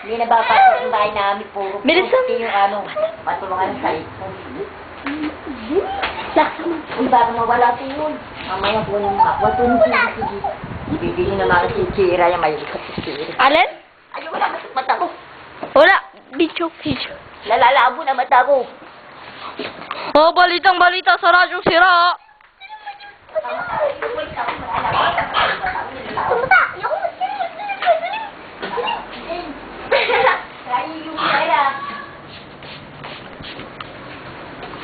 Hindi na ba pasok yung bahay namin, puro Bilisan. puti yung ano, patulungan sa ipon. Laksan mo. Uy, baka mawala ito yun. Mamaya po yung wag po yung sige. Bibili naman si Chira yung may ikat si Chira. Alin? Ay, wala mata ko. Wala. Video. Lalalabo na mata ko. Oh, balitang balita sa Radyong Sira.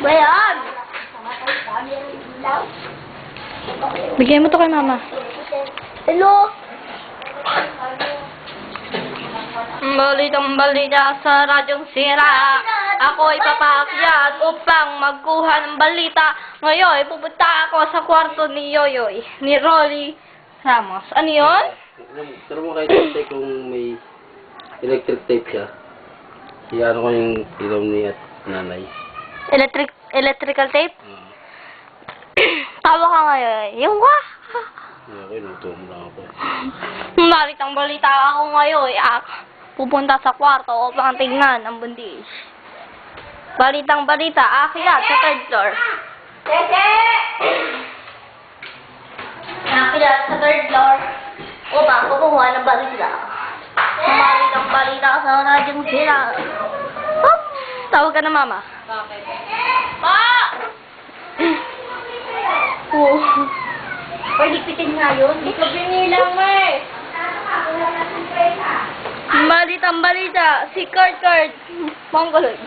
Bayan! Bigyan mo to kay mama. Hello? Balitang balita sa Radyong Sira. Ako ay papaakyat upang magkuha ng balita. Ngayon, pupunta ako sa kwarto ni Yoyoy, ni Rolly Ramos. Ano yun? Pero mo kahit tape kung may electric tape siya. Iyan ko yung ilaw ni at nanay. Electrical tape? Tawa ka ngayon. Yung wah! Ako inutom lang ako. Balitang balita ako ngayon. Pupunta sa kwarto upang tingnan ang bundis. Balitang balita, akyat sa third floor. Tete! Akyat sa third floor upang kukuha ng balita. Balitang balita sa Radyong Sira. Oh, tawag ka na mama. Bakit? Pa! Oh. Pagdipitin nga yun. Ito binilang mo eh. Balitang balita, si Kurt Mongoloid.